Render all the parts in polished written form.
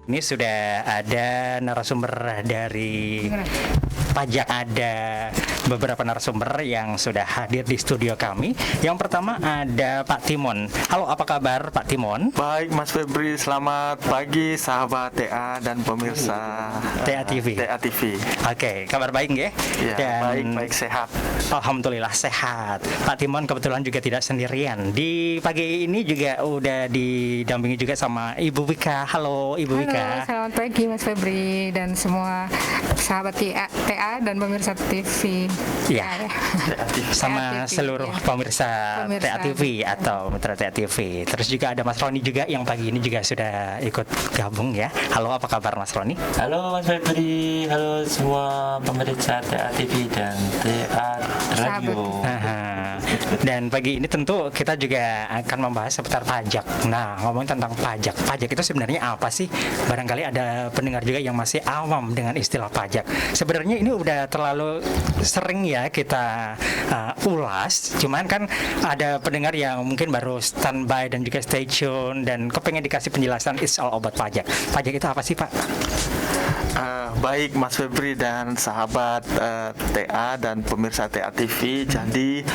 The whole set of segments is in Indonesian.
Ini sudah ada narasumber dari pajak, ada beberapa narasumber yang sudah hadir di studio kami. Yang pertama ada Pak Timon. Halo, apa kabar Pak Timon? Baik Mas Febri, selamat pagi sahabat TA dan pemirsa TA TV. TA TV. Oke, kabar baik nggih? Ya, baik sehat. Alhamdulillah sehat. Pak Timon kebetulan juga tidak sendirian. Di pagi ini juga udah didampingi juga sama Ibu Wika. Halo Ibu Wika. Halo, selamat pagi Mas Febri dan semua sahabat TA dan pemirsa TV. Iya. Sama TV, seluruh ya. pemirsa TA TV atau mitra TA TV. Terus juga ada Mas Roni juga yang pagi ini juga sudah ikut gabung ya. Halo, apa kabar Mas Roni? Halo Mas Febri, halo semua pemirsa TA TV dan TA Radio. Dan pagi ini tentu kita juga akan membahas seputar pajak. Nah, ngomongin tentang pajak. Pajak itu sebenarnya apa sih? Barangkali ada pendengar juga yang masih awam dengan istilah pajak. Sebenarnya ini udah terlalu sering ya kita ulas. Cuman kan ada pendengar yang mungkin baru standby dan juga stay tune dan kepengen dikasih penjelasan it's all about pajak. Pajak itu apa sih, Pak? Baik Mas Febri dan sahabat TA dan pemirsa TA TV. Jadi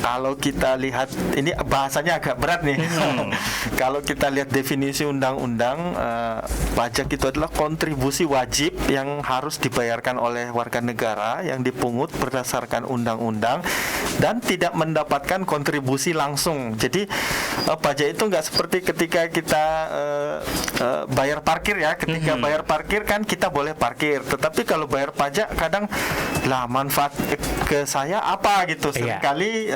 kalau kita lihat, ini bahasanya agak berat nih. Kalau kita lihat definisi undang-undang, pajak itu adalah kontribusi wajib yang harus dibayarkan oleh warga negara yang dipungut berdasarkan undang-undang dan tidak mendapatkan kontribusi langsung. Jadi pajak itu nggak seperti ketika kita bayar parkir ya. Ketika bayar parkir kan kita boleh parkir, tetapi kalau bayar pajak kadang lah manfaat ke saya apa gitu. Seringkali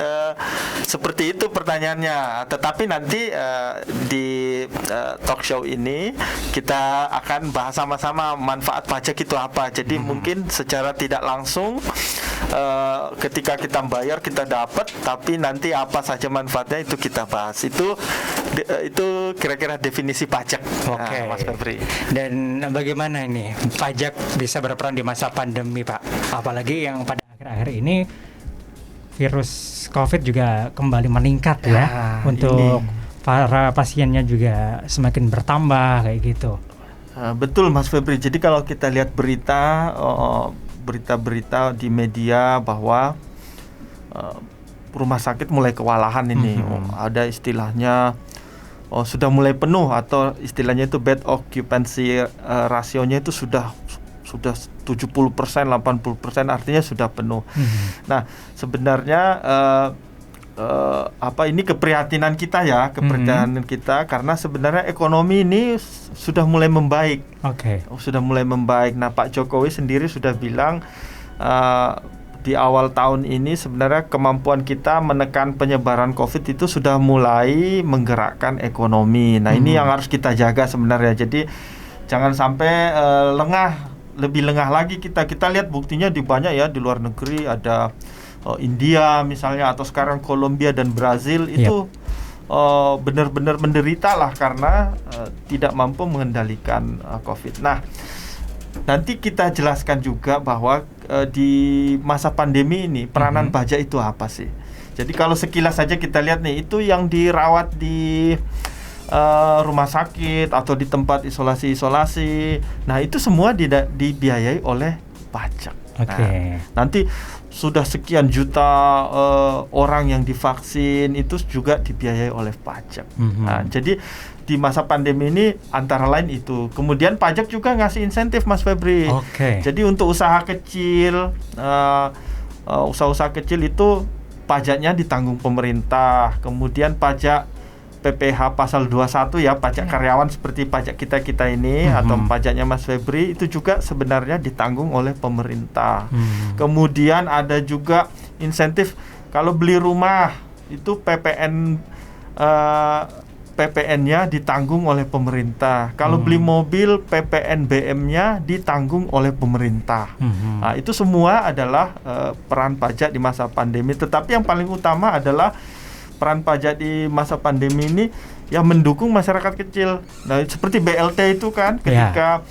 seperti itu pertanyaannya. Tetapi nanti di talk show ini kita akan bahas sama-sama manfaat pajak itu apa. Jadi mungkin secara tidak langsung ketika kita bayar kita dapat, tapi nanti apa saja manfaatnya itu kita bahas. Itu kira-kira definisi pajak. Oke. Mas Febri. Dan bagaimana ini pajak bisa berperan di masa pandemi, Pak? Apalagi yang pada akhir-akhir ini virus COVID juga kembali meningkat ya untuk para pasiennya juga semakin bertambah kayak gitu. Betul Mas Febri. Jadi kalau kita lihat berita-berita di media bahwa rumah sakit mulai kewalahan ini, ada istilahnya sudah mulai penuh, atau istilahnya itu bed occupancy rasionya itu sudah 70%, 80%, artinya sudah penuh. Nah, sebenarnya ini keprihatinan kita ya, keprihatinan kita karena sebenarnya ekonomi ini sudah mulai membaik. Sudah mulai membaik. Nah, Pak Jokowi sendiri sudah bilang di awal tahun ini sebenarnya kemampuan kita menekan penyebaran COVID itu sudah mulai menggerakkan ekonomi. Nah, ini yang harus kita jaga sebenarnya. Jadi jangan sampai lebih lengah lagi kita lihat buktinya di banyak ya, di luar negeri ada India misalnya, atau sekarang Kolombia dan Brazil itu benar-benar menderita lah karena tidak mampu mengendalikan COVID. Nah, nanti kita jelaskan juga bahwa di masa pandemi ini peranan pajak itu apa sih. Jadi kalau sekilas saja kita lihat nih, itu yang dirawat di rumah sakit atau di tempat isolasi. Nah, itu semua dibiayai oleh pajak. Nah, nanti sudah sekian juta orang yang divaksin itu juga dibiayai oleh pajak. Nah, jadi di masa pandemi ini antara lain itu. Kemudian pajak juga ngasih insentif Mas Febri. Jadi untuk usaha kecil, usaha-usaha kecil itu pajaknya ditanggung pemerintah. Kemudian pajak PPh pasal 21 ya, pajak karyawan seperti pajak kita ini atau pajaknya Mas Febri itu juga sebenarnya ditanggung oleh pemerintah. Kemudian ada juga insentif kalau beli rumah itu PPN-nya ditanggung oleh pemerintah. Kalau beli mobil, PPNBM-nya ditanggung oleh pemerintah. Nah, itu semua adalah peran pajak di masa pandemi. Tetapi yang paling utama adalah peran pajak di masa pandemi ini yang mendukung masyarakat kecil. Nah, seperti BLT itu kan ketika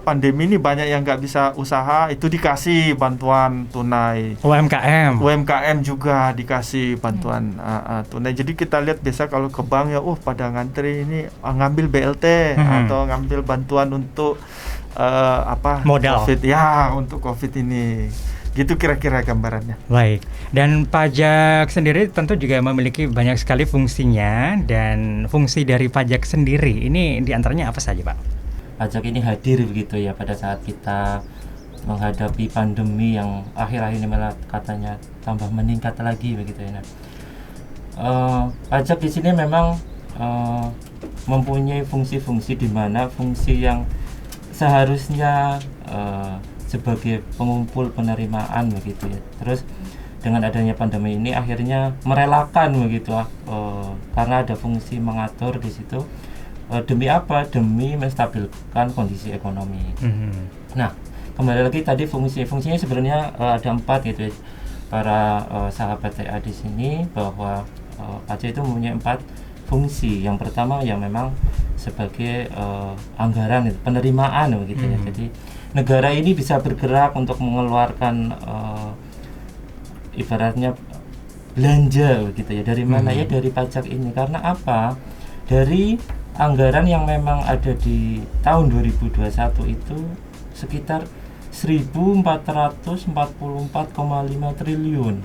pandemi ini banyak yang nggak bisa usaha, itu dikasih bantuan tunai. UMKM juga dikasih bantuan tunai. Jadi kita lihat biasa kalau ke bank ya, pada ngantri ini ngambil BLT atau ngambil bantuan untuk modal COVID untuk COVID ini. Gitu kira-kira gambarannya. Baik. Dan pajak sendiri tentu juga memiliki banyak sekali fungsinya, dan fungsi dari pajak sendiri ini diantaranya apa saja, Pak? Pajak ini hadir begitu ya pada saat kita menghadapi pandemi yang akhir-akhir ini malah katanya tambah meningkat lagi begitu ya. Pajak di sini memang mempunyai fungsi-fungsi, di mana fungsi yang seharusnya sebagai pengumpul penerimaan begitu ya. Terus dengan adanya pandemi ini akhirnya merelakan begitu karena ada fungsi mengatur di situ. Demi apa? Demi menstabilkan kondisi ekonomi. Nah, kembali lagi tadi fungsinya sebenarnya ada 4 gitu ya. Para sahabat TA di sini, bahwa pajak itu mempunyai 4 fungsi. Yang pertama ya memang sebagai anggaran, penerimaan begitu ya. Jadi negara ini bisa bergerak untuk mengeluarkan ibaratnya belanja begitu ya. Dari mana ya? Dari pajak ini. Karena apa? Dari anggaran yang memang ada di tahun 2021 itu sekitar 1.444,5 triliun.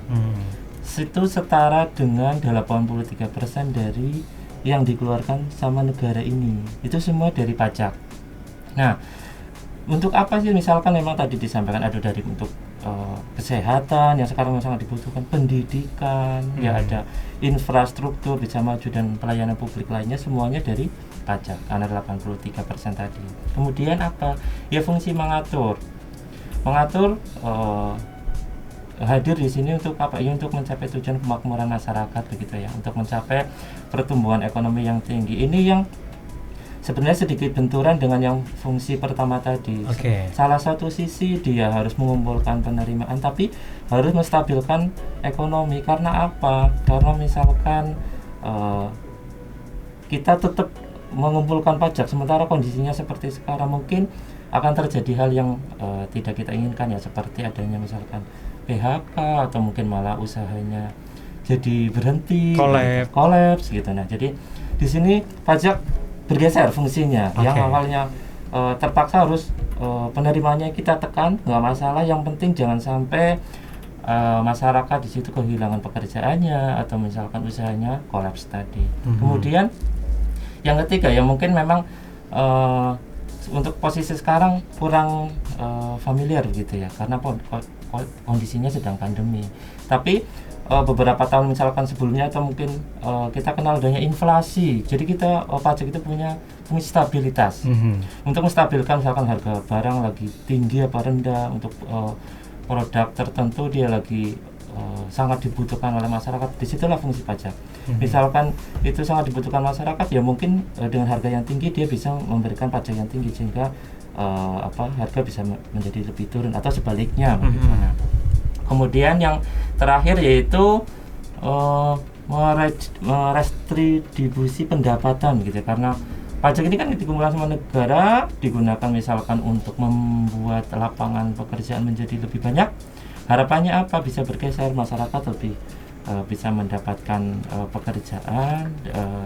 Itu setara dengan 83% dari yang dikeluarkan sama negara ini. Itu semua dari pajak. Nah, untuk apa sih? Misalkan memang tadi disampaikan ada dari untuk kesehatan yang sekarang sangat dibutuhkan, pendidikan, ya ada infrastruktur bisa maju, dan pelayanan publik lainnya semuanya dari pajak karena 83% tadi. Kemudian apa? Ya fungsi mengatur hadir di sini untuk apa? Ya untuk mencapai tujuan kemakmuran masyarakat begitu ya, untuk mencapai pertumbuhan ekonomi yang tinggi. Ini yang sebenarnya sedikit benturan dengan yang fungsi pertama tadi. Salah satu sisi dia harus mengumpulkan penerimaan, tapi harus menstabilkan ekonomi. Karena apa? Karena misalkan kita tetap mengumpulkan pajak sementara kondisinya seperti sekarang, mungkin akan terjadi hal yang tidak kita inginkan ya, seperti adanya misalkan PHK atau mungkin malah usahanya jadi berhenti, kolaps gitu. Nah, jadi di sini pajak bergeser fungsinya. Yang awalnya terpaksa harus penerimanya kita tekan, nggak masalah, yang penting jangan sampai masyarakat di situ kehilangan pekerjaannya atau misalkan usahanya kolaps tadi. Kemudian yang ketiga ya mungkin memang untuk posisi sekarang kurang familiar gitu ya, karena kondisinya sedang pandemi. Tapi beberapa tahun misalkan sebelumnya atau mungkin kita kenal adanya inflasi. Jadi kita pajak itu punya fungsi stabilitas untuk menstabilkan misalkan harga barang lagi tinggi apa rendah, untuk produk tertentu dia lagi sangat dibutuhkan oleh masyarakat. Disitulah fungsi pajak. Misalkan itu sangat dibutuhkan masyarakat, ya mungkin dengan harga yang tinggi dia bisa memberikan pajak yang tinggi sehingga harga bisa menjadi lebih turun atau sebaliknya. Kemudian yang terakhir yaitu meredistribusi pendapatan gitu, karena pajak ini kan dikumpulkan sama negara, digunakan misalkan untuk membuat lapangan pekerjaan menjadi lebih banyak. Harapannya apa? Bisa bergeser, masyarakat lebih bisa mendapatkan pekerjaan,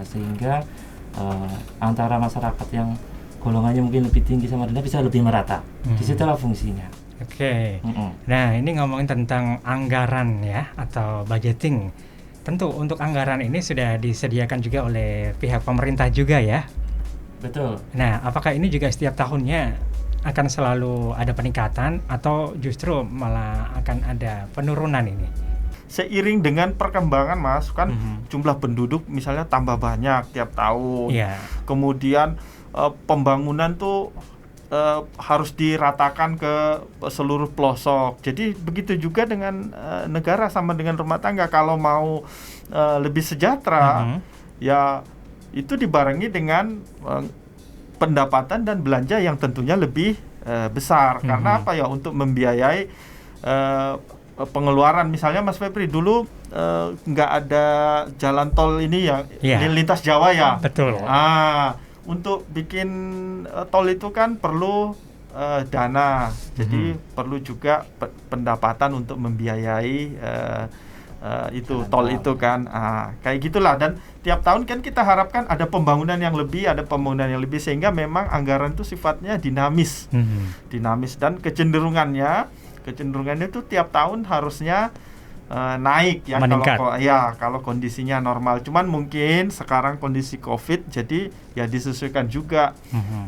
sehingga antara masyarakat yang golongannya mungkin lebih tinggi sama rendah bisa lebih merata. Disitulah fungsinya. Nah, ini ngomongin tentang anggaran ya, atau budgeting. Tentu untuk anggaran ini sudah disediakan juga oleh pihak pemerintah juga ya. Betul. Nah, apakah ini juga setiap tahunnya akan selalu ada peningkatan atau justru malah akan ada penurunan ini? Seiring dengan perkembangan Mas, kan jumlah penduduk misalnya tambah banyak tiap tahun. Kemudian pembangunan tuh harus diratakan ke seluruh pelosok. Jadi begitu juga dengan negara sama dengan rumah tangga. Kalau mau lebih sejahtera, ya itu dibarengi dengan pendapatan dan belanja yang tentunya lebih besar. Karena apa ya? Untuk membiayai pengeluaran. Misalnya Mas Febri dulu nggak ada jalan tol ini ya, lintas Jawa ya. Betul. untuk bikin tol itu kan perlu dana, jadi perlu juga pendapatan untuk membiayai itu tol itu kan, kayak gitulah. Dan tiap tahun kan kita harapkan ada pembangunan yang lebih, sehingga memang anggaran itu sifatnya dinamis, dan kecenderungannya itu tiap tahun harusnya naik ya, kalau kondisinya normal. Cuman mungkin sekarang kondisi COVID, jadi ya disesuaikan juga.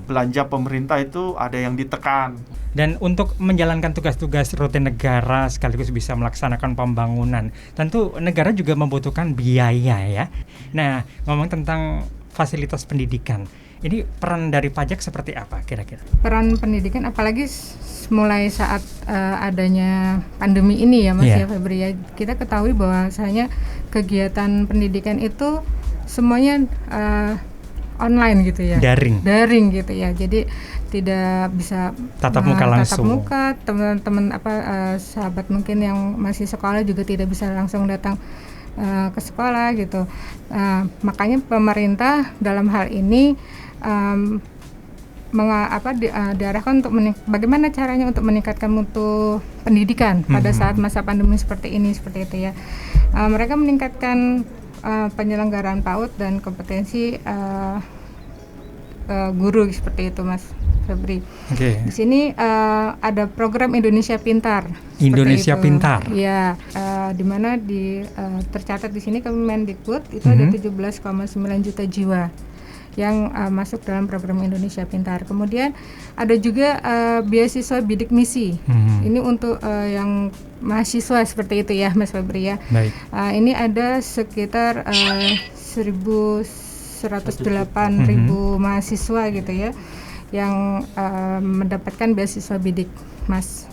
Belanja pemerintah itu ada yang ditekan. Dan untuk menjalankan tugas-tugas rutin negara sekaligus bisa melaksanakan pembangunan, tentu negara juga membutuhkan biaya ya. Nah, ngomong tentang fasilitas pendidikan, ini peran dari pajak seperti apa kira-kira? Peran pendidikan, apalagi mulai saat adanya pandemi ini ya Mas ya Febri ya, kita ketahui bahwasanya kegiatan pendidikan itu semuanya online gitu ya, daring gitu ya, jadi tidak bisa tatap muka langsung. Teman-teman sahabat mungkin yang masih sekolah juga tidak bisa langsung datang ke sekolah gitu. Makanya pemerintah dalam hal ini diarahkan untuk bagaimana caranya untuk meningkatkan mutu pendidikan pada saat masa pandemi seperti itu ya. Mereka meningkatkan penyelenggaraan PAUD dan kompetensi guru seperti itu Mas Febri. Di sini ada program Indonesia Pintar. Pintar. Ya, di mana tercatat di sini Kemendikbud itu ada 17,9 juta jiwa yang masuk dalam program Indonesia Pintar. Kemudian ada juga beasiswa bidik misi. Ini untuk yang mahasiswa seperti itu ya Mas Febri ya. Ini ada sekitar 1.108.000 mahasiswa gitu ya yang mendapatkan beasiswa bidik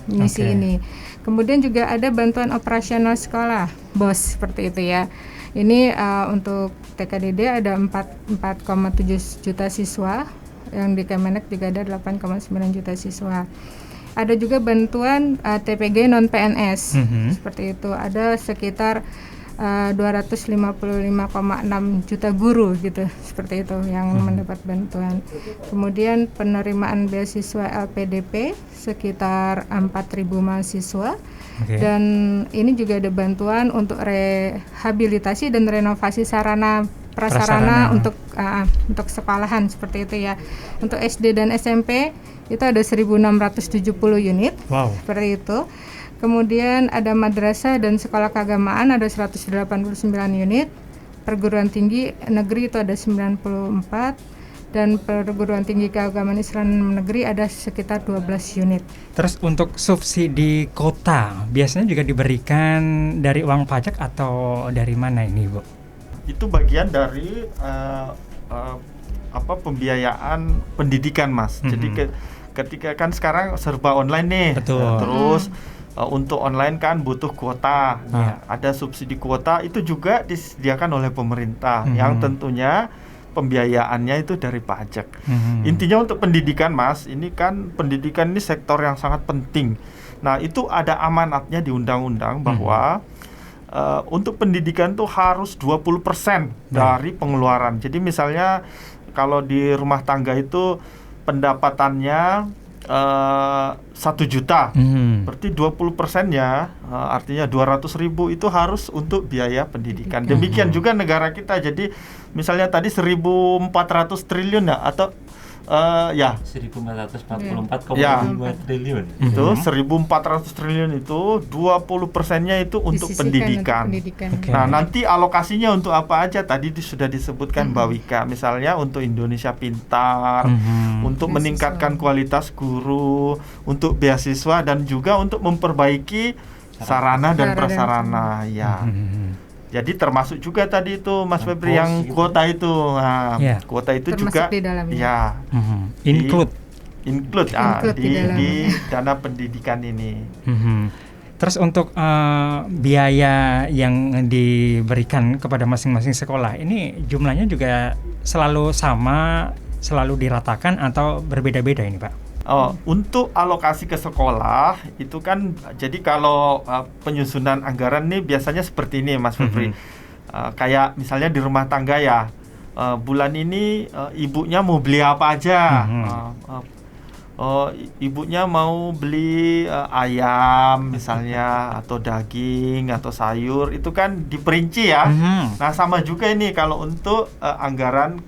misi ini. Kemudian juga ada bantuan operasional sekolah BOS seperti itu ya. Ini untuk TKDD ada 4,7 juta siswa, yang di Kemenek juga ada 8,9 juta siswa. Ada juga bantuan TPG non PNS seperti itu, ada sekitar 255,6 juta guru gitu, seperti itu yang mendapat bantuan. Kemudian penerimaan beasiswa LPDP sekitar 4.000 mahasiswa. Dan ini juga ada bantuan untuk rehabilitasi dan renovasi sarana prasarana untuk sekolahan seperti itu ya. Untuk SD dan SMP itu ada 1.670 unit. Seperti itu. Kemudian ada madrasah dan sekolah keagamaan ada 189 unit. Perguruan tinggi negeri itu ada 94. Dan perguruan tinggi keagamaan Islam negeri ada sekitar 12 unit. Terus untuk subsidi kota biasanya juga diberikan dari uang pajak atau dari mana ini, Bu? Itu bagian dari pembiayaan pendidikan, Mas. Jadi ketika kan sekarang serba online nih. Terus untuk online kan butuh kuota. Ada subsidi kuota, itu juga disediakan oleh pemerintah yang tentunya pembiayaannya itu dari pajak. Intinya untuk pendidikan, Mas, ini kan pendidikan ini sektor yang sangat penting. Nah, itu ada amanatnya di undang-undang bahwa untuk pendidikan itu harus 20% dari pengeluaran. Jadi misalnya kalau di rumah tangga itu pendapatannya 1 juta, berarti 20%-nya artinya 200.000 itu harus untuk biaya pendidikan. Demikian juga negara kita. Jadi misalnya tadi 1.400 triliun ya, atau 1.444,5 triliun. Itu 1.400 triliun itu 20%-nya itu untuk pendidikan. Nah, nanti alokasinya untuk apa aja tadi sudah disebutkan Mbak Wika. Misalnya untuk Indonesia Pintar, untuk meningkatkan kualitas guru, untuk beasiswa, dan juga untuk memperbaiki sarana dan prasarana ya. Jadi termasuk juga tadi itu Mas Febri yang kuota itu. Nah, kuota itu termasuk juga di dalamnya. Ya. Include di dana pendidikan ini. Terus untuk biaya yang diberikan kepada masing-masing sekolah ini jumlahnya juga selalu sama, selalu diratakan atau berbeda-beda ini, Pak? Untuk alokasi ke sekolah itu kan, jadi kalau penyusunan anggaran nih biasanya seperti ini, Mas Febri. Kayak misalnya di rumah tangga ya, bulan ini ibunya mau beli apa aja. Ibunya mau beli ayam misalnya atau daging atau sayur, itu kan diperinci ya. Nah sama juga ini kalau untuk anggaran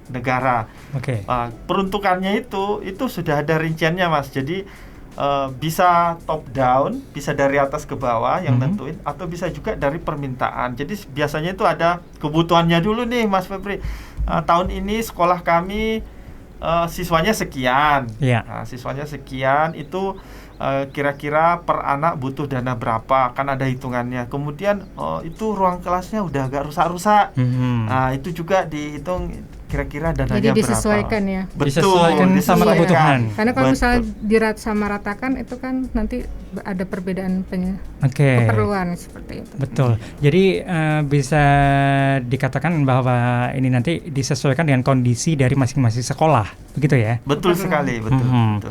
negara. Peruntukannya itu sudah ada rinciannya Mas. Jadi bisa top down, bisa dari atas ke bawah yang nentuin, atau bisa juga dari permintaan. Jadi biasanya itu ada kebutuhannya dulu nih Mas Febri. Tahun ini sekolah kami siswanya sekian. Nah, siswanya sekian itu kira-kira per anak butuh dana berapa, kan ada hitungannya. Kemudian itu ruang kelasnya udah agak rusak-rusak. Nah, itu juga dihitung kira-kira dananya jadi berapa. disesuaikan ya. Disesuaikan sama kebutuhan. Karena kalau misalnya disamaratakan itu kan nanti ada perbedaan keperluan seperti itu. Betul. Jadi bisa dikatakan bahwa ini nanti disesuaikan dengan kondisi dari masing-masing sekolah, begitu ya? Betul sekali, betul. Nah.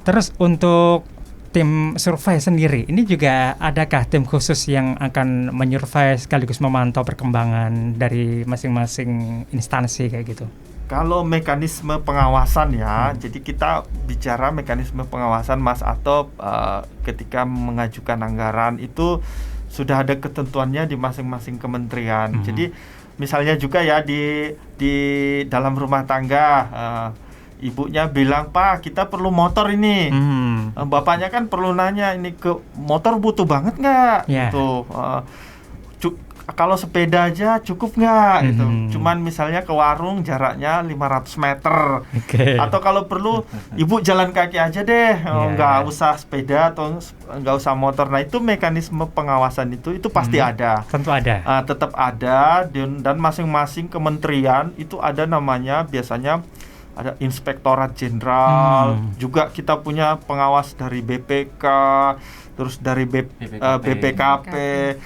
Terus untuk tim survei sendiri, ini juga adakah tim khusus yang akan menyurvei sekaligus memantau perkembangan dari masing-masing instansi kayak gitu? Kalau mekanisme pengawasan ya, jadi kita bicara mekanisme pengawasan Mas Atop, ketika mengajukan anggaran itu sudah ada ketentuannya di masing-masing kementerian. Jadi misalnya juga ya di dalam rumah tangga, ibunya bilang, Pak kita perlu motor ini. Bapaknya kan perlu nanya, ini ke motor butuh banget nggak? Gitu. Kalau sepeda aja cukup nggak? Gitu. Cuman misalnya ke warung jaraknya 500 meter. Atau kalau perlu ibu jalan kaki aja deh, nggak usah sepeda atau nggak usah motor. Nah itu mekanisme pengawasan itu pasti ada. Tentu ada. Tetap ada, dan masing-masing kementerian itu ada namanya, biasanya ada Inspektorat Jenderal, juga kita punya pengawas dari BPK, terus dari BPKP.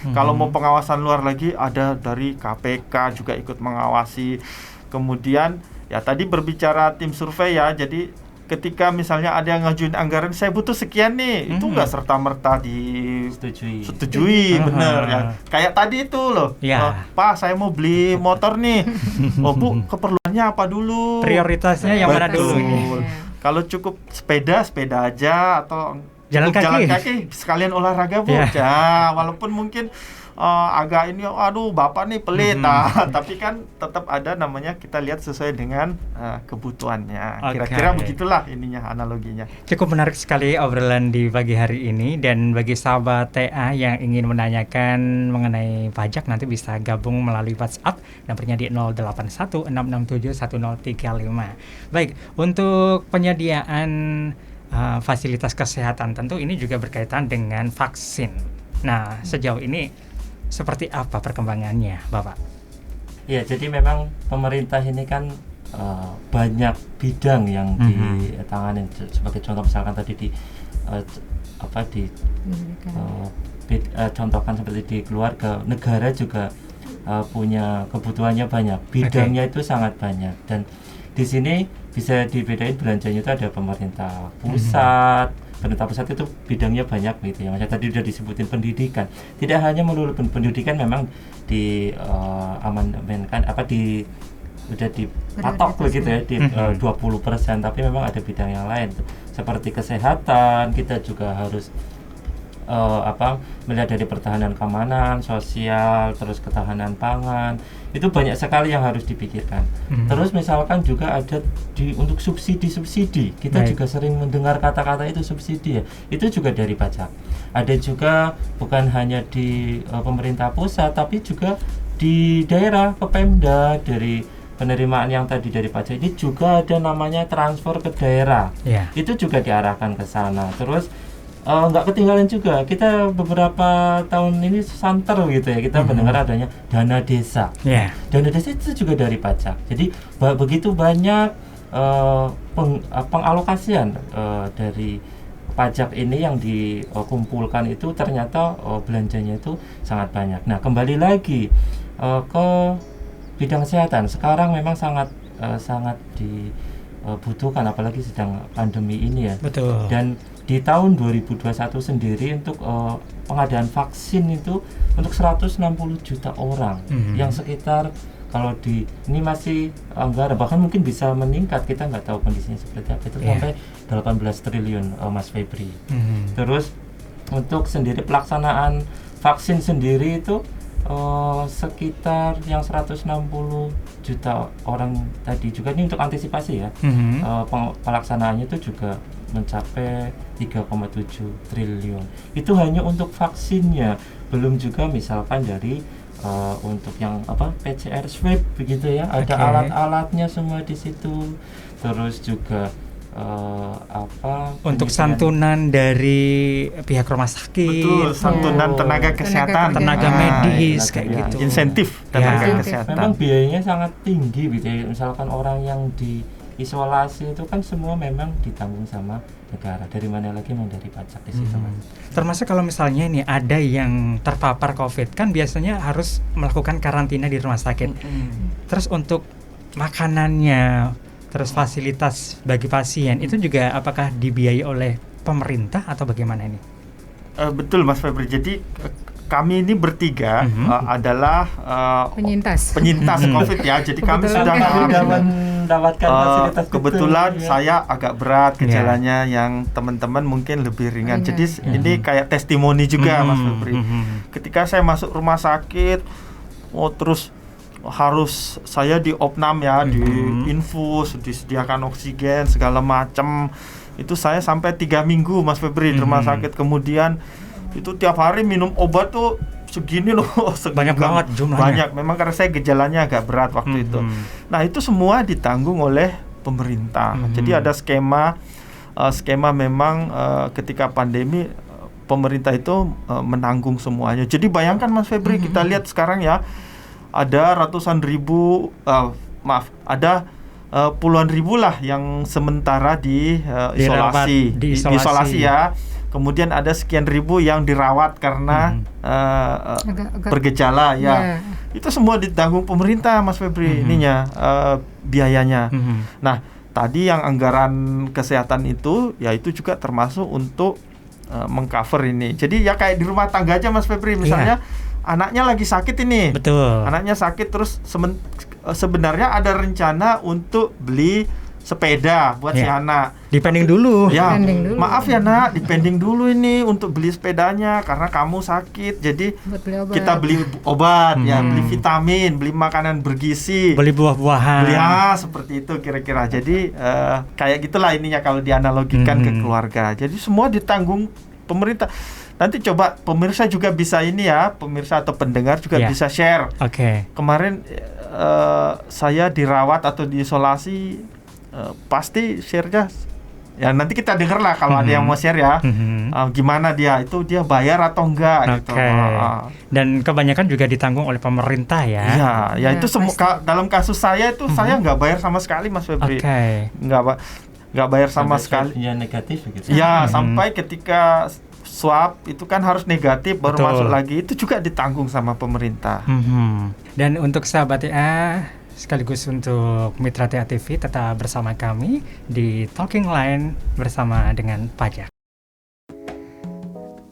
Kalau mau pengawasan luar lagi ada dari KPK juga ikut mengawasi. Kemudian ya tadi berbicara tim survei ya, jadi ketika misalnya ada yang ngajuin anggaran, saya butuh sekian nih, itu nggak serta-merta disetujui, bener ya. Kayak tadi itu loh, Pak saya mau beli motor nih, Bu keperluannya apa dulu? Prioritasnya yang mana dulu? Kalau cukup sepeda aja, atau jalan kaki sekalian olahraga Bu. Ya, walaupun mungkin agak ini, aduh bapak nih pelit, tapi kan tetap ada namanya, kita lihat sesuai dengan kebutuhannya. Kira-kira begitulah ininya, analoginya. Cukup menarik sekali obrolan di pagi hari ini, dan bagi sahabat TA yang ingin menanyakan mengenai pajak nanti bisa gabung melalui WhatsApp, nomornya di 0816611035. Baik, untuk penyediaan fasilitas kesehatan tentu ini juga berkaitan dengan vaksin. Nah, sejauh ini seperti apa perkembangannya, Bapak? Ya, jadi memang pemerintah ini kan banyak bidang yang ditangani. Sebagai contoh misalkan tadi contohkan seperti di keluarga, negara juga punya kebutuhannya banyak, bidangnya itu sangat banyak, dan di sini bisa dibedain belanjanya itu ada pemerintah pusat. Pemerintah pusat itu bidangnya banyak gitu ya. Macam tadi sudah disebutin pendidikan. Tidak hanya melulu pendidikan, memang di amandemenkan sudah dipatok begitu ya di 20%, tapi memang ada bidang yang lain seperti kesehatan. Kita juga harus melihat dari pertahanan keamanan sosial, terus ketahanan pangan, itu banyak sekali yang harus dipikirkan. Terus misalkan juga ada untuk subsidi, kita juga sering mendengar kata-kata itu subsidi ya, itu juga dari pajak. Ada juga bukan hanya di pemerintah pusat, tapi juga di daerah, ke Pemda, dari penerimaan yang tadi dari pajak ini juga ada namanya transfer ke daerah. Itu juga diarahkan ke sana. Terus nggak ketinggalan juga, kita beberapa tahun ini santer gitu ya, kita mendengar adanya dana desa. Dana desa itu juga dari pajak. Jadi begitu banyak pengalokasian dari pajak ini yang dikumpulkan, itu ternyata belanjanya itu sangat banyak. Nah, kembali lagi ke bidang kesehatan, sekarang memang sangat dibutuhkan, apalagi sedang pandemi ini ya. Betul. Dan di tahun 2021 sendiri untuk pengadaan vaksin itu untuk 160 juta orang, yang sekitar kalau ini masih anggaran, bahkan mungkin bisa meningkat, kita nggak tahu kondisinya seperti apa, itu sampai 18 triliun Mas Febri. Terus untuk sendiri pelaksanaan vaksin sendiri itu sekitar yang 160 juta orang tadi juga, ini untuk antisipasi ya. Pelaksanaannya itu juga mencapai 3,7 triliun. Itu hanya untuk vaksinnya, belum juga misalkan dari untuk yang PCR swab begitu ya, ada alat-alatnya semua di situ. Terus juga untuk santunan dari pihak rumah sakit, betul, santunan tenaga kesehatan, tenaga medis kayak gitu, insentif tenaga kesehatan. Memang biayanya sangat tinggi gitu ya. Misalkan orang yang di isolasi itu kan semua memang ditanggung sama negara. Dari mana lagi? Memang dari pajak di situ. Termasuk kalau misalnya ini ada yang terpapar COVID, kan biasanya harus melakukan karantina di rumah sakit. Terus untuk makanannya, terus fasilitas bagi pasien itu juga apakah dibiayai oleh pemerintah atau bagaimana ini? Betul Mas Febri. Jadi kami ini bertiga adalah penyintas COVID ya. Jadi kami sudah mendapatkan fasilitas. Kebetulan saya agak berat gejalanya, yang teman-teman mungkin lebih ringan. Jadi ini kayak testimoni juga Mas Febri. Ketika saya masuk rumah sakit, terus harus saya diopnam ya, diinfus, disediakan oksigen segala macam. Itu saya sampai 3 minggu Mas Febri di rumah sakit. Kemudian itu tiap hari minum obat tuh segini loh, banyak banget jumlahnya. Banyak, memang karena saya gejalanya agak berat waktu itu. Nah itu semua ditanggung oleh pemerintah. Jadi ada skema memang ketika pandemi pemerintah itu menanggung semuanya. Jadi bayangkan Mas Febri, kita lihat sekarang ya, ada ratusan ribu, ada puluhan ribu lah yang sementara di isolasi ya. Kemudian ada sekian ribu yang dirawat karena bergejala ya. Itu semua ditanggung pemerintah Mas Febri, biayanya. Nah, tadi yang anggaran kesehatan itu, ya itu juga termasuk untuk mengcover ini. Jadi ya kayak di rumah tangga aja Mas Febri, misalnya anaknya lagi sakit ini. Betul. Anaknya sakit, terus sebenarnya ada rencana untuk beli sepeda buat si anak. Dipending dulu. Ya, maaf ya nak, dipending dulu ini untuk beli sepedanya karena kamu sakit. Jadi kita beli obat, ya, beli vitamin, beli makanan bergizi, beli buah-buahan. Ya, seperti itu kira-kira. Jadi kayak gitulah ininya kalau dianalogikan ke keluarga. Jadi semua ditanggung pemerintah. Nanti coba pemirsa juga bisa ini ya, pemirsa atau pendengar juga bisa share. Kemarin saya dirawat atau diisolasi, pasti share-nya ya, nanti kita dengar lah kalau ada yang mau share ya, gimana dia bayar atau enggak gitu. Dan kebanyakan juga ditanggung oleh pemerintah ya. Ya itu semua. Dalam kasus saya itu saya nggak bayar sama sekali Mas Febri. Nggak bayar sama sekali. Ya negatif gitu. Ya sampai ketika swab itu kan harus negatif baru masuk lagi, itu juga ditanggung sama pemerintah. Dan untuk sahabat TA sekaligus untuk Mitra TA TV, tetap bersama kami di Talking Line bersama dengan pajak.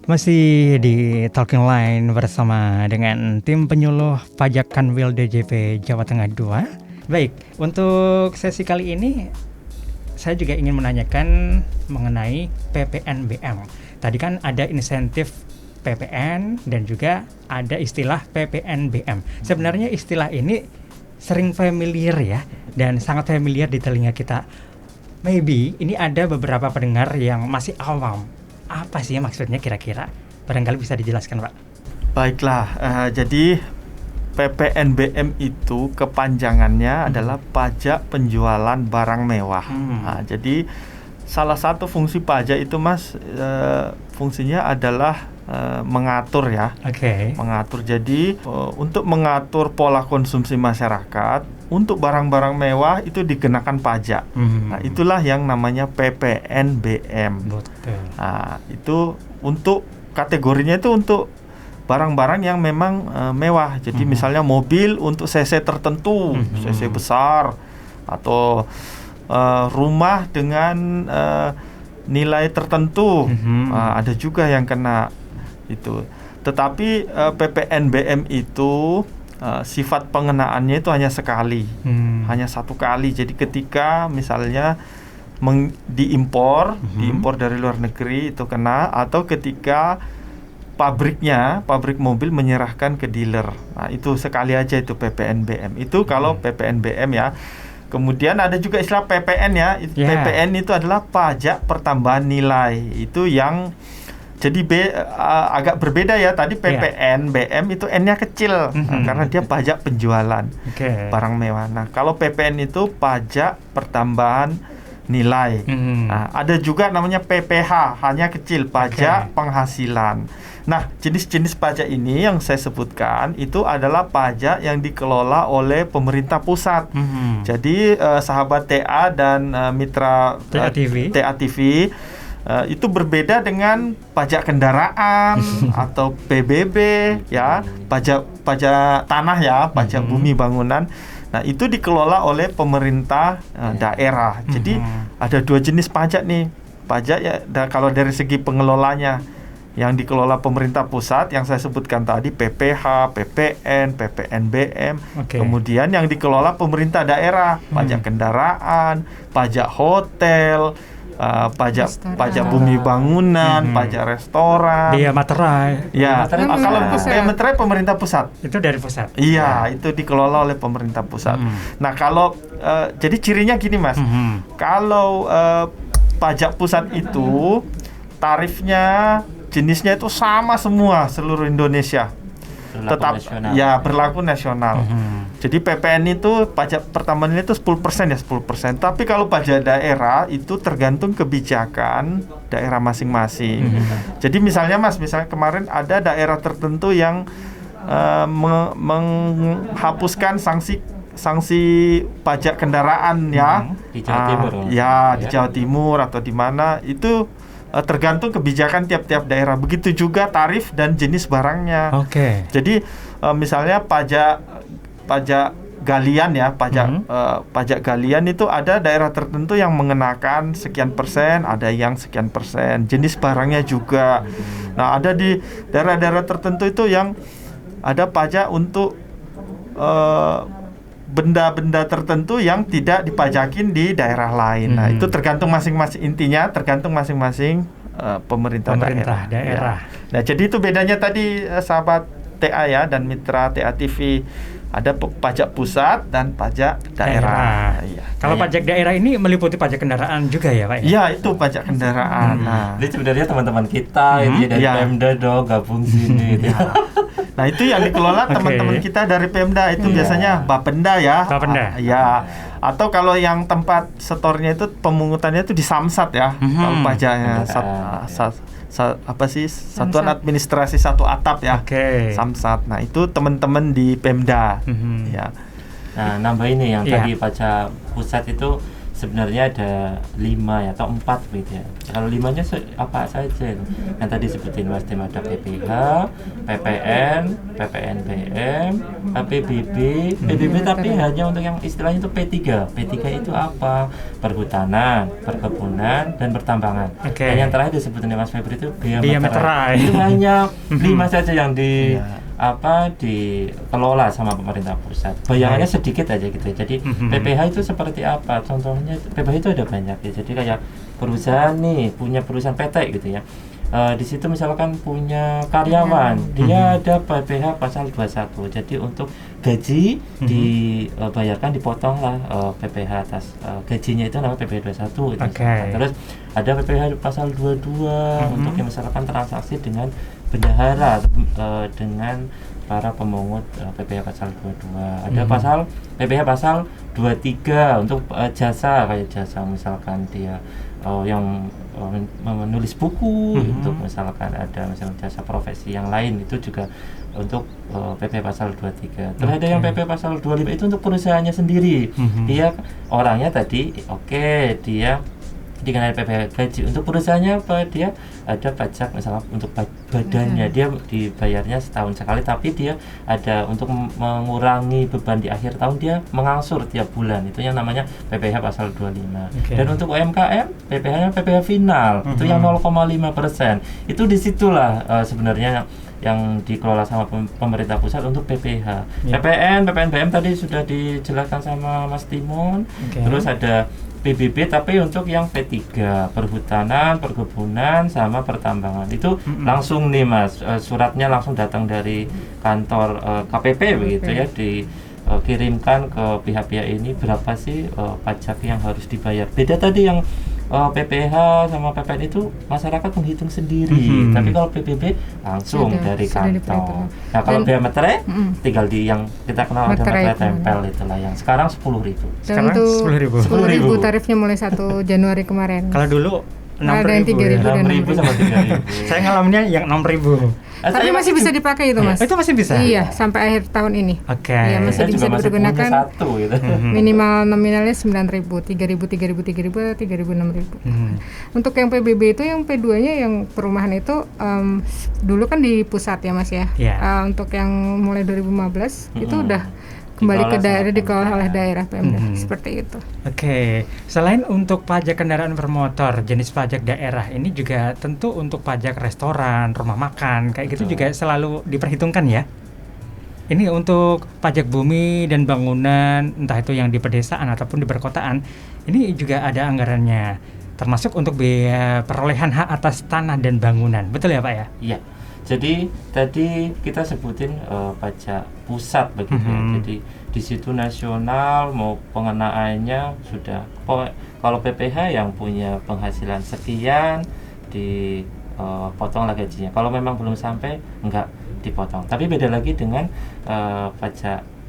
Masih di Talking Line bersama dengan tim penyuluh pajak Kanwil DJP Jawa Tengah 2. Baik, untuk sesi kali ini saya juga ingin menanyakan mengenai PPNBM. Tadi kan ada insentif PPN dan juga ada istilah PPNBM. Sebenarnya istilah ini sering familiar ya, dan sangat familiar di telinga kita. Maybe ini ada beberapa pendengar yang masih awam. Apa sih maksudnya kira-kira? Barangkali bisa dijelaskan Pak. Baiklah, jadi PPNBM itu kepanjangannya adalah pajak penjualan barang mewah. Nah, jadi salah satu fungsi pajak itu Mas, fungsinya adalah mengatur ya. Mengatur. Jadi untuk mengatur pola konsumsi masyarakat untuk barang-barang mewah itu dikenakan pajak. Nah, itulah yang namanya PPNBM. Nah, itu untuk kategorinya itu untuk barang-barang yang memang mewah. Jadi misalnya mobil untuk cc tertentu, cc besar, atau rumah dengan nilai tertentu, ada juga yang kena itu. Tetapi PPNBM itu sifat pengenaannya itu hanya sekali, hanya satu kali. Jadi ketika misalnya diimpor dari luar negeri itu kena, atau ketika pabrik mobil menyerahkan ke dealer. Nah, itu sekali aja itu PPNBM. Itu kalau PPNBM ya. Kemudian ada juga istilah PPN ya. PPN itu adalah pajak pertambahan nilai. Itu yang jadi agak berbeda ya. Tadi PPN, BM itu N-nya kecil karena dia pajak penjualan barang mewah. Nah, kalau PPN itu pajak pertambahan nilai. Nah, ada juga namanya PPH, hanya kecil, pajak penghasilan. Nah, jenis-jenis pajak ini yang saya sebutkan itu adalah pajak yang dikelola oleh pemerintah pusat. Jadi sahabat TA dan mitra TA TV itu berbeda dengan pajak kendaraan atau PBB ya, pajak tanah ya, pajak bumi bangunan. Nah, itu dikelola oleh pemerintah daerah. Jadi ada dua jenis pajak nih. Pajak ya kalau dari segi pengelolanya, yang dikelola pemerintah pusat yang saya sebutkan tadi, PPH, PPN, PPNBM. Kemudian yang dikelola pemerintah daerah, pajak kendaraan, pajak hotel, pajak bumi bangunan, pajak restoran, biaya materai. Ya, kalau biaya materai pemerintah pusat. Itu dari pusat. Iya, itu dikelola oleh pemerintah pusat. Nah, kalau jadi cirinya gini, Mas. Kalau pajak pusat itu tarifnya, jenisnya itu sama semua seluruh Indonesia. Tetap nasional. Ya, berlaku nasional. Jadi PPN itu pajak pertambahan itu 10% ya, 10%. Tapi kalau pajak daerah itu tergantung kebijakan daerah masing-masing. Jadi misalnya kemarin ada daerah tertentu yang menghapuskan sanksi pajak kendaraan ya. Di Jawa Timur. Di Jawa Timur atau di mana itu tergantung kebijakan tiap-tiap daerah. Begitu juga tarif dan jenis barangnya. Jadi misalnya pajak galian ya, pajak galian itu ada daerah tertentu yang mengenakan sekian persen, ada yang sekian persen. Jenis barangnya juga. Nah, ada di daerah-daerah tertentu itu yang ada pajak untuk benda-benda tertentu yang tidak dipajakin di daerah lain. Nah, itu tergantung masing-masing, intinya tergantung masing-masing pemerintah daerah. Ya. Nah, jadi itu bedanya tadi sahabat TA ya dan mitra TA TV. Ada pajak pusat dan pajak daerah. Ya. Kalau pajak daerah ini meliputi pajak kendaraan juga ya, Pak? Iya, itu pajak kendaraan. Ini sebenarnya teman-teman kita dari Pemda gabung sini. Nah, itu yang dikelola teman-teman kita dari Pemda itu biasanya Bapenda ya. Ya. Atau kalau yang tempat setornya itu pemungutannya itu di Samsat ya. Kalau pajaknya Satuan Administrasi Satu Atap ya. Samsat. Nah, itu teman-teman di Pemda. Ya. Nah, nambah ini yang tadi pajak pusat itu sebenarnya ada 5 ya atau 4 gitu ya. Kalau 5-nya apa saja itu? Yang tadi sebutin Mas Tim, ada PPH, PPN, PPNBM, PBB, PBB tapi hanya untuk yang istilahnya itu P3. P3 itu apa? Perhutanan, perkebunan, dan pertambangan. Dan yang terakhir disebutin Mas Febri itu biaya materai. Itu hanya 5 saja yang dikelola sama pemerintah pusat. Bayangannya sedikit aja gitu. Jadi PPH itu seperti apa? Contohnya PPH itu ada banyak ya. Jadi kayak perusahaan nih, punya perusahaan PT gitu ya. Di situ misalkan punya karyawan, dia ada PPH pasal 21. Jadi untuk gaji dibayarkan, dipotonglah PPH atas gajinya itu namanya PPH 21 itu. Terus ada PPH pasal 22 untuk yang misalkan transaksi dengan bendahara dengan para pemungut PPH pasal 22. Ada pasal PPH pasal 23 untuk jasa, kayak jasa misalkan dia yang menulis buku, untuk misalkan ada misalkan jasa profesi yang lain itu juga untuk PP pasal 23. Terus ada yang PP pasal 25 itu untuk perusahaannya sendiri. Dia orangnya tadi dia dikenai PPh gaji. Untuk perusahaannya apa? Dia ada pajak misalnya untuk badannya, dia dibayarnya setahun sekali, tapi dia ada untuk mengurangi beban di akhir tahun, dia mengangsur tiap bulan. Itu yang namanya PPh pasal 25. Dan untuk UMKM, PPh-nya PPh final, itu yang 0,5%. Itu disitulah sebenarnya yang dikelola sama pemerintah pusat untuk PPh. PPN, PPNBM tadi sudah dijelaskan sama Mas Timon. Terus ada PBB tapi untuk yang P3, perhutanan, perkebunan sama pertambangan. Itu langsung nih Mas, suratnya langsung datang dari kantor KPP begitu ya, dikirimkan ke pihak-pihak ini berapa sih pajak yang harus dibayar. Beda tadi yang PPh sama PPN itu masyarakat menghitung sendiri, tapi kalau PBB langsung dari kantor. Nah kalau bea materai tinggal di yang kita kenal ada materai tempel itulah yang sekarang 10.000. Sekarang 10.000 tarifnya mulai 1 Januari kemarin. Kalau dulu 6.000 dan 6.000 sama 3.000. Saya ngalaminnya yang 6.000. Tapi masih bisa dipakai itu Mas. Itu masih bisa? Iya, sampai akhir tahun ini. Oke. Iya, masih bisa digunakan. Gitu. Minimal nominalnya 9.000, 3.000, 3.000, 3.000, 6.000. Untuk yang PBB itu, yang P2-nya yang perumahan itu dulu kan di pusat ya Mas ya. Untuk yang mulai 2015 itu udah kembali ke daerah, dikelola oleh daerah Pemda, seperti itu. Oke. Selain untuk pajak kendaraan bermotor, jenis pajak daerah ini juga tentu untuk pajak restoran, rumah makan, kayak gitu juga selalu diperhitungkan ya. Ini untuk pajak bumi dan bangunan, entah itu yang di pedesaan ataupun di perkotaan, ini juga ada anggarannya, termasuk untuk biaya perolehan hak atas tanah dan bangunan. Betul ya Pak ya? Iya. Jadi tadi kita sebutin pajak pusat begitu ya. Jadi di situ nasional mau pengenaannya sudah. Kalau PPh yang punya penghasilan sekian dipotonglah gajinya. Kalau memang belum sampai enggak dipotong. Tapi beda lagi dengan pajak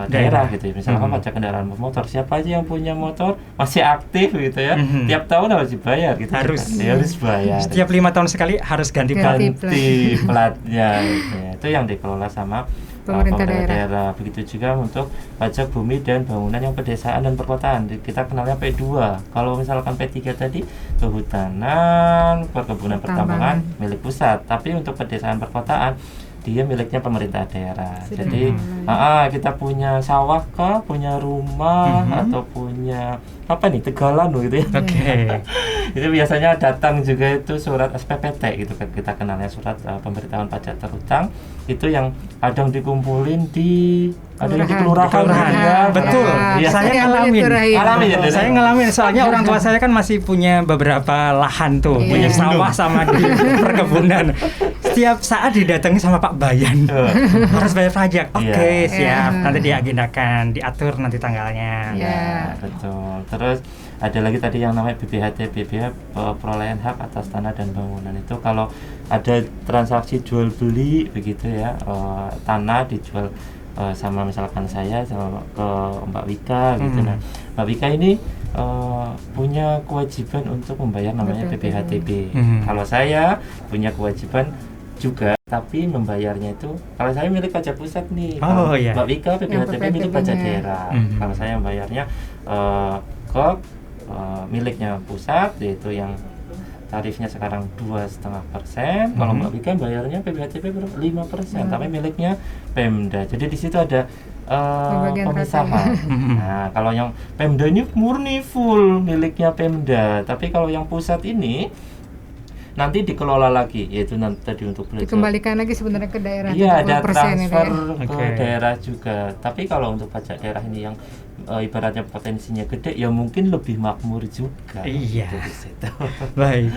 daerah gitu ya. Misalkan pajak kendaraan bermotor, siapa aja yang punya motor masih aktif gitu ya, tiap tahun harus dibayar gitu. Harus bayar. Setiap 5 tahun sekali harus ganti platnya gitu ya. Itu yang dikelola sama pemerintah daerah. Begitu juga untuk pajak bumi dan bangunan yang pedesaan dan perkotaan, kita kenalnya P2. Kalau misalkan P3 tadi kehutanan, perkebunan, pertambangan milik pusat, tapi untuk pedesaan perkotaan dia miliknya pemerintah daerah. Jadi kita punya sawah kah, punya rumah atau punya apa nih, tegalan gitu ya. Itu biasanya datang juga itu surat SPPT gitu kan, kita kenalnya surat pemberitahuan pajak terutang. Itu yang kadang dikumpulin di ada di kelurahan. Betul. Saya ngalamin. Soalnya orang tua saya kan masih punya beberapa lahan tuh, punya sawah sama di perkebunan. Setiap saat didatangi sama Pak Bayan, harus bayar pajak. Oke, siap. Nanti diagendakan, diatur nanti tanggalnya. Betul. Terus ada lagi tadi yang namanya BPHT, perolehan hak atas tanah dan bangunan. Itu kalau ada transaksi jual beli begitu ya, tanah dijual sama misalkan saya sama ke Mbak Wika gitu. Nah, Mbak Wika ini punya kewajiban untuk membayar namanya BPHTB. Kalau saya punya kewajiban juga, tapi membayarnya itu kalau saya milik pajak pusat nih. Mbak Wika BPHTB milik pajak daerah. Kalau saya membayarnya ke miliknya pusat, yaitu yang tarifnya sekarang 2,5%. Kalau Mbak Wika bayarnya PBHTB 5%, tapi miliknya Pemda. Jadi di situ ada pemisahan. Nah, kalau yang Pemda ini murni full miliknya Pemda, tapi kalau yang pusat ini nanti dikelola lagi, yaitu nanti tadi untuk belajar. Dikembalikan lagi sebenarnya ke daerah. Iya, ada transfer ke daerah juga. Tapi kalau untuk pajak daerah ini yang ibaratnya potensinya gede, ya mungkin lebih makmur juga. Iya. Baik.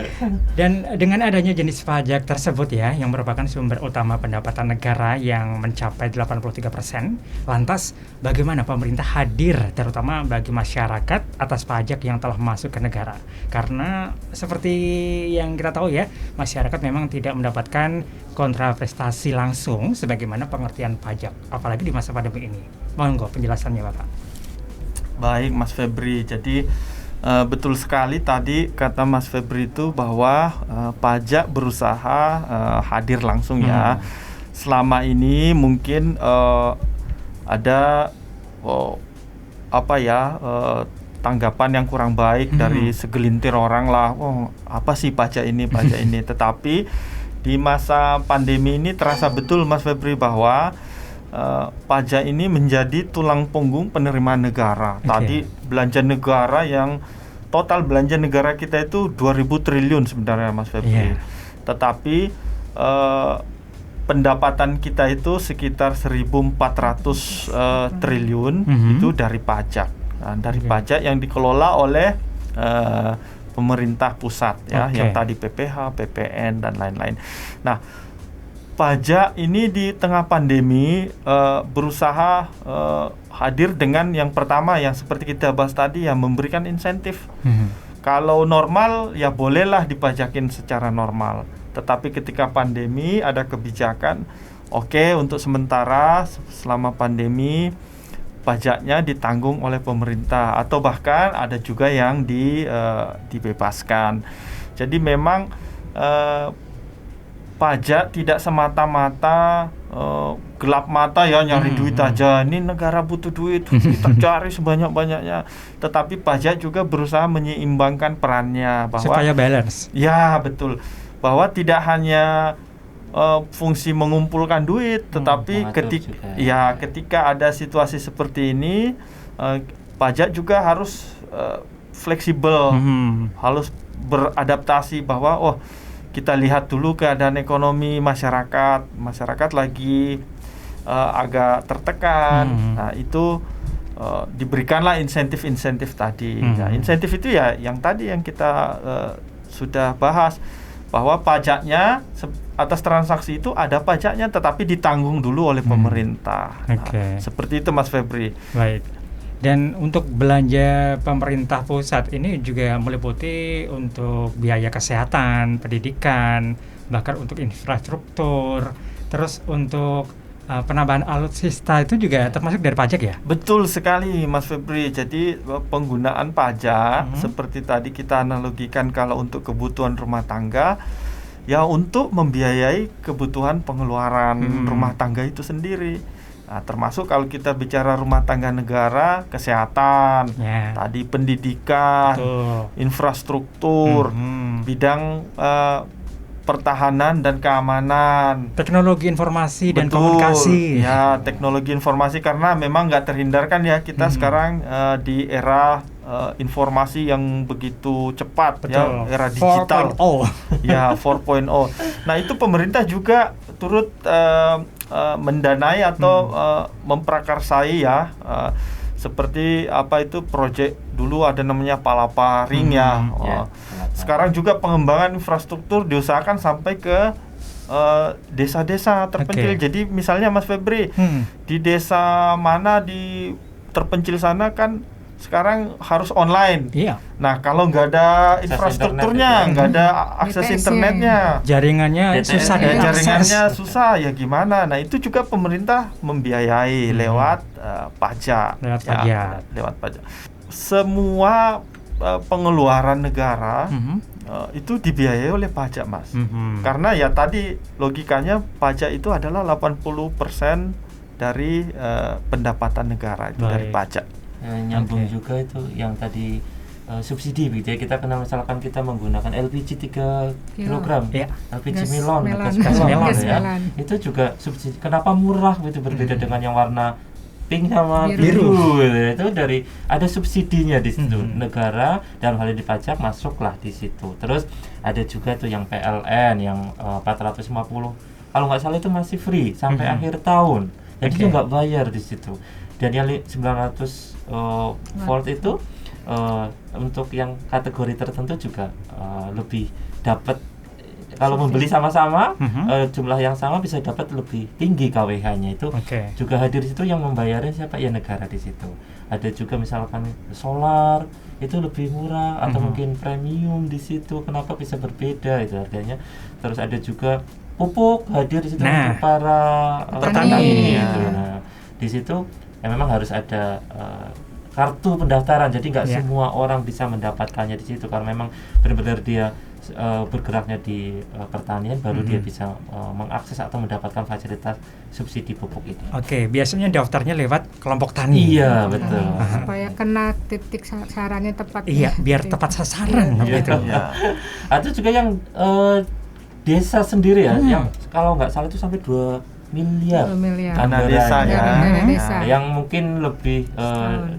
Dan dengan adanya jenis pajak tersebut ya, yang merupakan sumber utama pendapatan negara yang mencapai 83%, lantas bagaimana pemerintah hadir terutama bagi masyarakat atas pajak yang telah masuk ke negara? Karena seperti yang kita tahu ya, masyarakat memang tidak mendapatkan kontraprestasi langsung sebagaimana pengertian pajak, apalagi di masa pandemi ini. Monggo penjelasannya Bapak. Baik Mas Febri, jadi betul sekali tadi kata Mas Febri itu bahwa pajak berusaha hadir langsung ya. Selama ini mungkin ada tanggapan yang kurang baik dari segelintir orang lah. Oh, apa sih pajak ini, pajak ini. Tetapi di masa pandemi ini terasa betul Mas Febri bahwa pajak ini menjadi tulang punggung penerimaan negara. Tadi belanja negara yang total belanja negara kita itu 2.000 triliun sebenarnya Mas Febri. Tetapi pendapatan kita itu sekitar 1.400 triliun itu dari pajak. Nah, dari pajak yang dikelola oleh pemerintah pusat ya, yang tadi PPH, PPN dan lain-lain. Nah, pajak ini di tengah pandemi berusaha hadir dengan yang pertama yang seperti kita bahas tadi, yang memberikan insentif. Kalau normal ya bolehlah dipajakin secara normal. Tetapi ketika pandemi ada kebijakan, untuk sementara selama pandemi pajaknya ditanggung oleh pemerintah, atau bahkan ada juga yang dibebaskan. Jadi memang pajak tidak semata-mata gelap mata ya, nyari duit aja. Ini negara butuh duit, kita cari sebanyak-banyaknya. Tetapi pajak juga berusaha menyeimbangkan perannya bahwa supaya balance. Ya, betul. Bahwa tidak hanya fungsi mengumpulkan duit, tetapi ketika ada situasi seperti ini, pajak juga harus fleksibel, harus beradaptasi bahwa kita lihat dulu keadaan ekonomi masyarakat lagi agak tertekan. Nah, itu diberikanlah insentif-insentif tadi. Nah, insentif itu ya yang tadi yang kita sudah bahas, bahwa pajaknya atas transaksi itu ada pajaknya, tetapi ditanggung dulu oleh pemerintah. Nah, seperti itu Mas Febri. Baik. Dan untuk belanja pemerintah pusat ini juga meliputi untuk biaya kesehatan, pendidikan, bahkan untuk infrastruktur, terus untuk penambahan alutsista itu juga termasuk dari pajak ya? Betul sekali Mas Febri. Jadi penggunaan pajak seperti tadi kita analogikan, kalau untuk kebutuhan rumah tangga ya untuk membiayai kebutuhan pengeluaran rumah tangga itu sendiri. Nah, termasuk kalau kita bicara rumah tangga negara, kesehatan, tadi pendidikan, infrastruktur, bidang pertahanan dan keamanan, teknologi informasi dan komunikasi. Ya, teknologi informasi, karena memang nggak terhindarkan ya kita sekarang di era informasi yang begitu cepat. Ya, era digital. 4.0. Ya, 4.0. Nah, itu pemerintah juga turut mendanai atau memprakarsai ya, seperti proyek dulu ada namanya Palaparing sekarang juga pengembangan infrastruktur diusahakan sampai ke desa-desa terpencil. Jadi misalnya Mas Febri, di desa mana di terpencil sana kan sekarang harus online. Nah, kalau nggak ada infrastrukturnya, nggak ada akses internetnya, jaringannya susah ya gimana? Nah, itu juga pemerintah membiayai lewat pajak. Lewat pajak. Semua pengeluaran negara itu dibiayai oleh pajak, Mas. Karena ya tadi logikanya pajak itu adalah 80% dari pendapatan negara itu dari pajak. Nyambung juga itu yang tadi subsidi gitu ya. Kita kenal misalkan kita menggunakan LPG 3 kg, LPG melon. Itu juga subsidi. Kenapa murah gitu, berbeda dengan yang warna pink sama biru gitu ya. Itu dari ada subsidinya di situ. Negara dalam hal ini pajak masuklah di situ. Terus ada juga tuh yang PLN yang 450, kalau nggak salah itu masih free sampai akhir tahun. Jadi itu nggak bayar di situ. Dan yang 900 volt itu untuk yang kategori tertentu juga lebih dapat. Kalau membeli sama-sama jumlah yang sama bisa dapat lebih tinggi KWH-nya itu. Juga hadir di situ, yang membayarnya siapa? Ya negara di situ. Ada juga misalkan solar itu lebih murah atau mungkin premium di situ. Kenapa bisa berbeda itu harganya? Terus ada juga pupuk hadir di situ untuk para petani. Nah, di situ ya memang harus ada kartu pendaftaran. Jadi nggak semua orang bisa mendapatkannya di situ, karena memang benar-benar dia bergeraknya di pertanian, baru dia bisa mengakses atau mendapatkan fasilitas subsidi pupuk ini. Oke, biasanya daftarnya lewat kelompok tani. Iya, betul. Supaya kena titik sasarannya tepat. Iya, biar tepat sasaran gitu. Ada juga yang desa sendiri ya, yang kalau nggak salah itu sampai 2 miliar dana desa ya. Yang mungkin lebih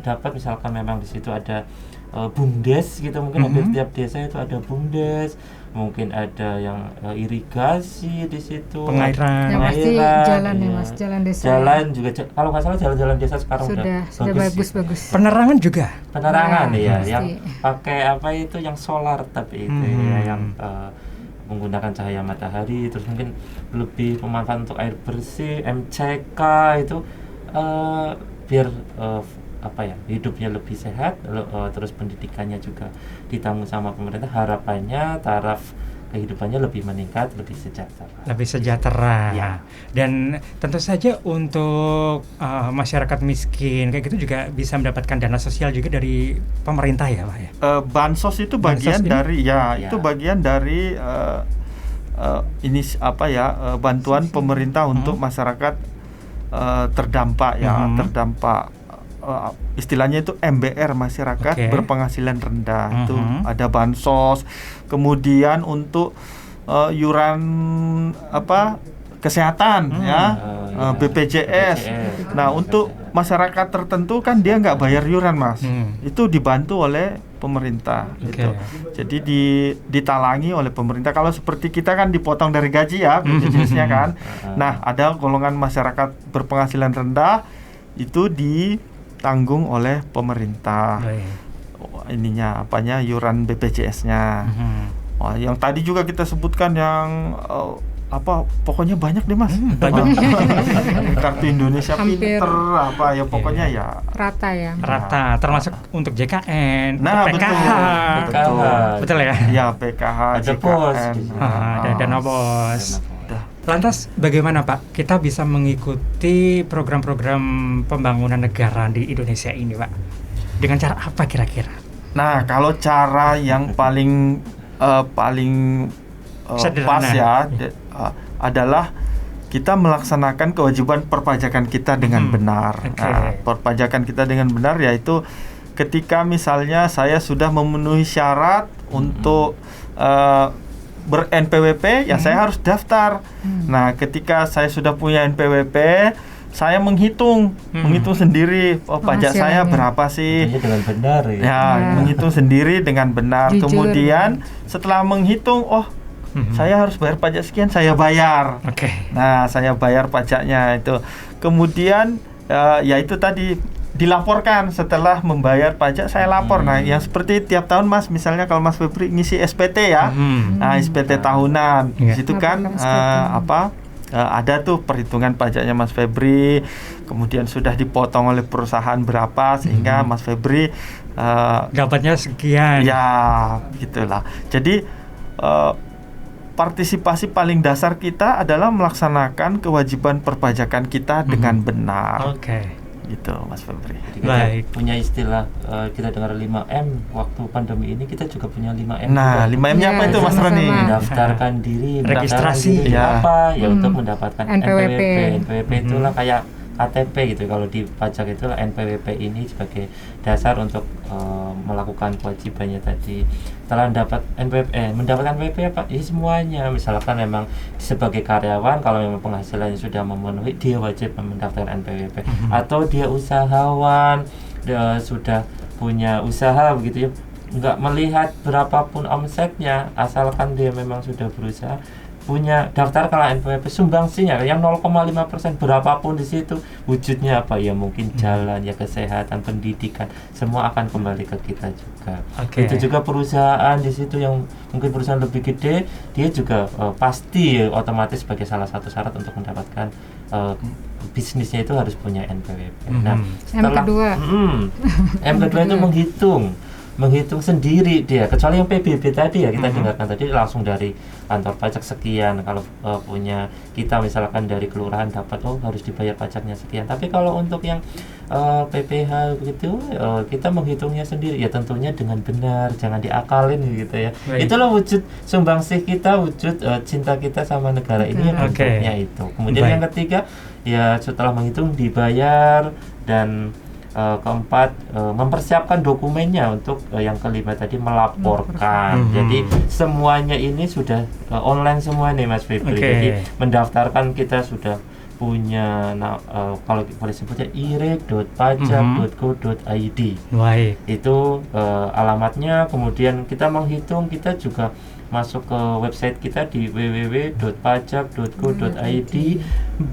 dapat, misalkan memang di situ ada BUMDes gitu, mungkin hampir tiap desa itu ada BUMDes, mungkin ada yang irigasi di situ, pengairan. Yang pasti jalan ya Mas, jalan desa. Jalan juga kalau nggak salah jalan-jalan desa sekarang sudah bagus. Penerangan juga. Penerangan ya, yang pakai apa itu yang solar tapi itu ya, yang menggunakan cahaya matahari, terus mungkin lebih pemanfaatan untuk air bersih, MCK itu biar hidupnya lebih sehat, terus pendidikannya juga ditanggung sama pemerintah, harapannya taraf kehidupannya lebih meningkat, lebih sejahtera. Ya. Dan tentu saja untuk masyarakat miskin kayak gitu juga bisa mendapatkan dana sosial juga dari pemerintah ya Pak ya. Bansos itu bagian dari itu bagian dari bantuan pemerintah untuk masyarakat terdampak terdampak. Istilahnya itu MBR, masyarakat berpenghasilan rendah. Itu ada bansos. Kemudian untuk yuran kesehatan BPJS. Nah, untuk masyarakat tertentu kan dia nggak bayar yuran Mas. Itu dibantu oleh pemerintah gitu. Jadi ditalangi oleh pemerintah. Kalau seperti kita kan dipotong dari gaji ya BPJS-nya kan. Nah, ada golongan masyarakat berpenghasilan rendah itu ditanggung oleh pemerintah. Yuran BPJS-nya. Yang tadi juga kita sebutkan yang pokoknya banyak deh Mas. Kartu Indonesia Pinter pokoknya ya rata ya. Rata, termasuk untuk JKN, PKH. Betul ya? Ya, PKH, ada POS, ada dana BOS. Lantas bagaimana Pak kita bisa mengikuti program-program pembangunan negara di Indonesia ini Pak? Dengan cara apa kira-kira? Nah, kalau cara yang paling pas ya adalah kita melaksanakan kewajiban perpajakan kita dengan benar. Nah, perpajakan kita dengan benar yaitu ketika misalnya saya sudah memenuhi syarat untuk ber-NPWP, ya saya harus daftar. Nah, ketika saya sudah punya NPWP, saya menghitung sendiri pajak saya berapa sih. Dengan benar menghitung sendiri dengan benar. Jujur. Kemudian setelah menghitung, saya harus bayar pajak sekian, saya bayar. Nah, saya bayar pajaknya itu. Kemudian ya itu tadi dilaporkan setelah membayar pajak, saya lapor. Nah, yang seperti tiap tahun Mas, misalnya kalau Mas Febri ngisi SPT ya, nah SPT tahunan, di situ kan ada tuh perhitungan pajaknya Mas Febri, kemudian sudah dipotong oleh perusahaan berapa sehingga Mas Febri dapatnya sekian. Ya, gitulah. Jadi partisipasi paling dasar kita adalah melaksanakan kewajiban perpajakan kita dengan benar. Gitu Mas Febri. Baik. Punya istilah kita dengar 5M waktu pandemi ini, kita juga punya 5M. Nah, 5M-nya apa itu Mas Roni? Mendaftarkan diri, registrasi apa ya untuk mendapatkan NPWP. NPWP itulah kayak KTP gitu. Kalau di pajak itulah NPWP ini sebagai dasar untuk melakukan kewajibannya tadi. Setelah mendapatkan NPWP apa? Ya semuanya. Misalkan memang sebagai karyawan, kalau memang penghasilannya sudah memenuhi, dia wajib mendaftarkan NPWP. Atau dia usahawan, dia sudah punya usaha begitu ya, nggak melihat berapapun omsetnya, asalkan dia memang sudah berusaha, punya daftar kalau NPWP, sumbangsinya yang 0,5% berapapun di situ, wujudnya apa ya, mungkin jalan ya, kesehatan, pendidikan, semua akan kembali ke kita juga. Itu juga perusahaan di situ yang mungkin perusahaan lebih gede, dia juga pasti otomatis sebagai salah satu syarat untuk mendapatkan bisnisnya itu harus punya NPWP. Nah, setelah M kedua itu menghitung menghitung sendiri dia, kecuali yang PBB tadi ya kita dengarkan tadi langsung dari kantor pajak sekian. Kalau punya kita misalkan dari kelurahan dapat harus dibayar pajaknya sekian. Tapi kalau untuk yang PPH begitu kita menghitungnya sendiri ya, tentunya dengan benar, jangan diakalin gitu ya. Itulah wujud sumbangsih kita, wujud cinta kita sama negara ini bentuknya itu. Kemudian yang ketiga ya setelah menghitung dibayar, dan keempat mempersiapkan dokumennya untuk yang kelima tadi melaporkan. Jadi semuanya ini sudah online semua nih Mas Febri. Jadi mendaftarkan kita sudah punya kalau boleh sebutnya irek.pajak.go.id. Itu alamatnya. Kemudian kita menghitung, kita juga masuk ke website kita di www.pajak.go.id,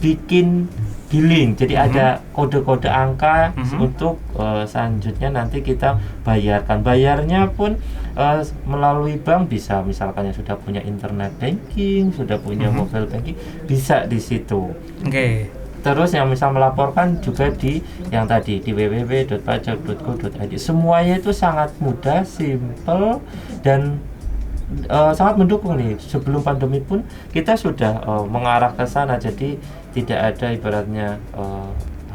bikin billing. Jadi ada kode-kode angka untuk selanjutnya nanti kita bayarkan. Bayarnya pun melalui bank bisa, misalkan yang sudah punya internet banking, sudah punya mobile banking, bisa di situ. Terus yang misal melaporkan juga di yang tadi di www.pajak.go.id. Semuanya itu sangat mudah, simple, dan sangat mendukung nih. Sebelum pandemi pun kita sudah mengarah ke sana, jadi tidak ada ibaratnya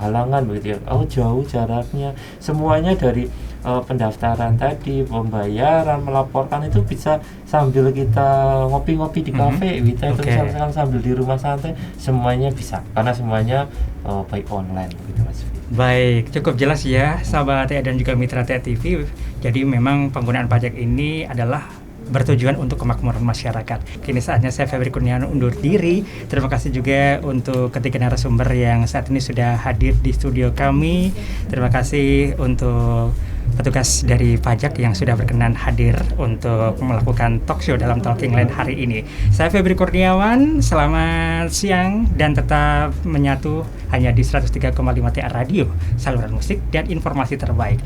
halangan begitu ya. Jauh jaraknya, semuanya dari pendaftaran tadi, pembayaran, melaporkan itu bisa sambil kita ngopi-ngopi di kafe, kita itu misalkan sambil di rumah santai, semuanya bisa karena semuanya by online begitu Mas. Baik, cukup jelas ya sahabat TA dan juga mitra TA TV. Jadi memang penggunaan pajak ini adalah bertujuan untuk kemakmuran masyarakat. Kini saatnya saya Febri Kurniawan undur diri. Terima kasih juga untuk ketiga narasumber yang saat ini sudah hadir di studio kami. Terima kasih untuk petugas dari pajak yang sudah berkenan hadir untuk melakukan talk show dalam Talking Line hari ini. Saya Febri Kurniawan, selamat siang dan tetap menyatu hanya di 103,5 TA Radio, saluran musik dan informasi terbaik.